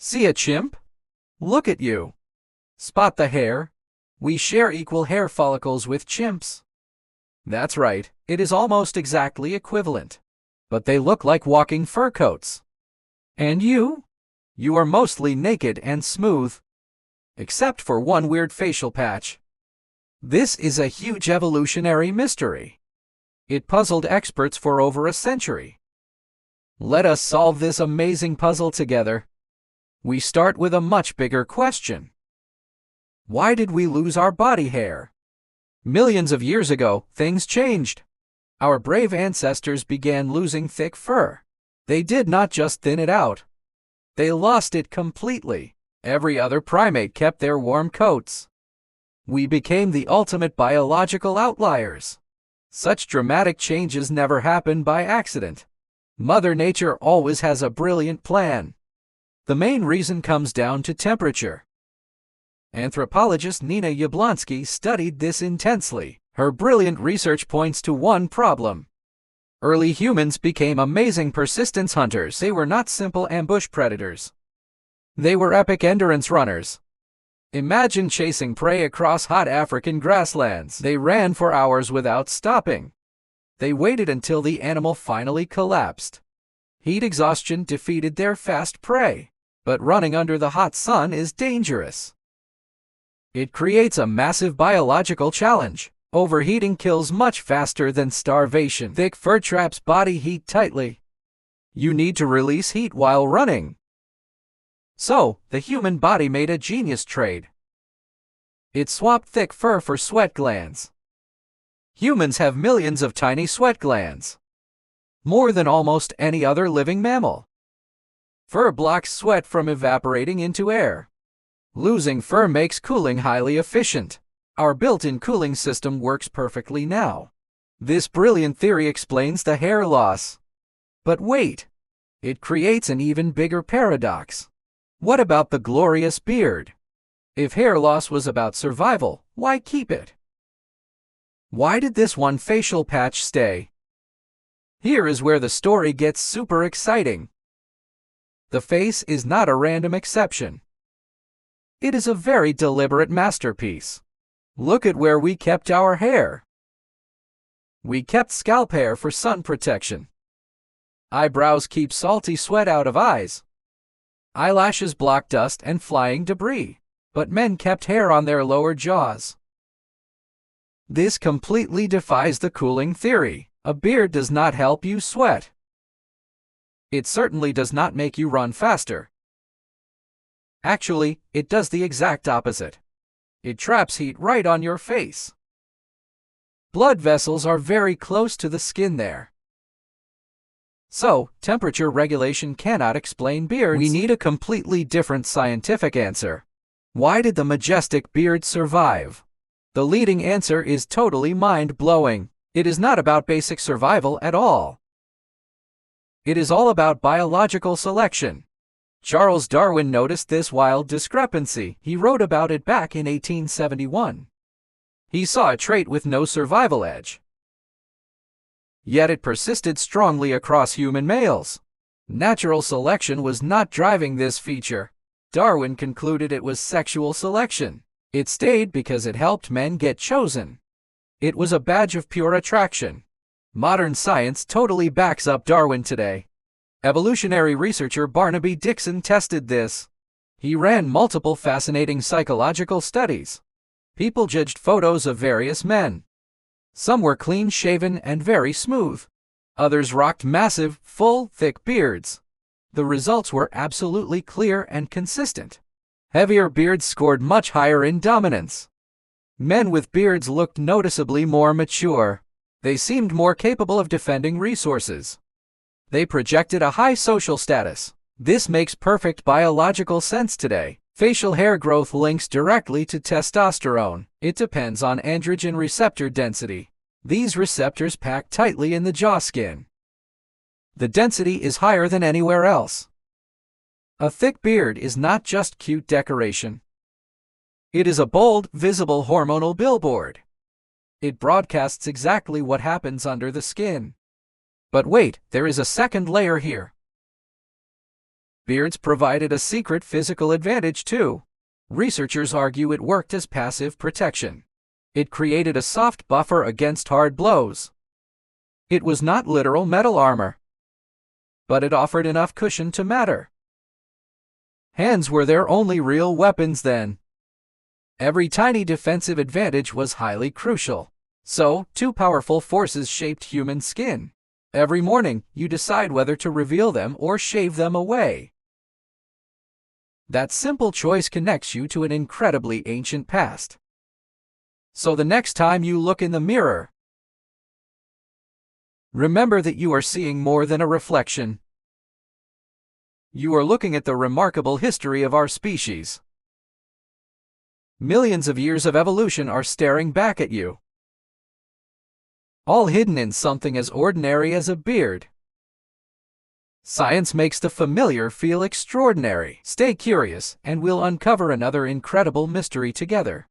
See a chimp? Look at you. Spot the hair? We share equal hair follicles with chimps. That's right, it is almost exactly equivalent. But they look like walking fur coats. And you? You are mostly naked and smooth. Except for one weird facial patch. This is a huge evolutionary mystery. It puzzled experts for over a century. Let us solve this amazing puzzle together. We start with a much bigger question. Why did we lose our body hair? Millions of years ago, things changed. Our brave ancestors began losing thick fur. They did not just thin it out. They lost it completely. Every other primate kept their warm coats. We became the ultimate biological outliers. Such dramatic changes never happen by accident. Mother Nature always has a brilliant plan. The main reason comes down to temperature. Anthropologist Nina Yablonsky studied this intensely. Her brilliant research points to one problem. Early humans became amazing persistence hunters. They were not simple ambush predators. They were epic endurance runners. Imagine chasing prey across hot African grasslands. They ran for hours without stopping. They waited until the animal finally collapsed. Heat exhaustion defeated their fast prey. But running under the hot sun is dangerous. It creates a massive biological challenge. Overheating kills much faster than starvation. Thick fur traps body heat tightly. You need to release heat while running. So, the human body made a genius trade. It swapped thick fur for sweat glands. Humans have millions of tiny sweat glands. More than almost any other living mammal. Fur blocks sweat from evaporating into air. Losing fur makes cooling highly efficient. Our built-in cooling system works perfectly now. This brilliant theory explains the hair loss. But wait, it creates an even bigger paradox. What about the glorious beard? If hair loss was about survival, why keep it? Why did this one facial patch stay? Here is where the story gets super exciting. The face is not a random exception. It is a very deliberate masterpiece. Look at where we kept our hair. We kept scalp hair for sun protection. Eyebrows keep salty sweat out of eyes. Eyelashes block dust and flying debris. But men kept hair on their lower jaws. This completely defies the cooling theory. A beard does not help you sweat. It certainly does not make you run faster. Actually, it does the exact opposite. It traps heat right on your face. Blood vessels are very close to the skin there. So, temperature regulation cannot explain beards. We need a completely different scientific answer. Why did the majestic beard survive? The leading answer is totally mind-blowing. It is not about basic survival at all. It is all about biological selection. Charles Darwin noticed this wild discrepancy. He wrote about it back in 1871. He saw a trait with no survival edge. Yet it persisted strongly across human males. Natural selection was not driving this feature. Darwin concluded it was sexual selection. It stayed because it helped men get chosen. It was a badge of pure attraction. Modern science totally backs up Darwin today. Evolutionary researcher Barnaby Dixson tested this. He ran multiple fascinating psychological studies. People judged photos of various men. Some were clean-shaven and very smooth. Others rocked massive, full, thick beards. The results were absolutely clear and consistent. Heavier beards scored much higher in dominance. Men with beards looked noticeably more mature. They seemed more capable of defending resources. They projected a high social status. This makes perfect biological sense today. Facial hair growth links directly to testosterone. It depends on androgen receptor density. These receptors pack tightly in the jaw skin. The density is higher than anywhere else. A thick beard is not just cute decoration. It is a bold, visible hormonal billboard. It broadcasts exactly what happens under the skin. But wait, there is a second layer here. Beards provided a secret physical advantage too. Researchers argue it worked as passive protection. It created a soft buffer against hard blows. It was not literal metal armor, but it offered enough cushion to matter. Hands were their only real weapons then. Every tiny defensive advantage was highly crucial. So, two powerful forces shaped human skin. Every morning, you decide whether to reveal them or shave them away. That simple choice connects you to an incredibly ancient past. So the next time you look in the mirror, remember that you are seeing more than a reflection. You are looking at the remarkable history of our species. Millions of years of evolution are staring back at you, all hidden in something as ordinary as a beard. Science makes the familiar feel extraordinary. Stay curious, and we'll uncover another incredible mystery together.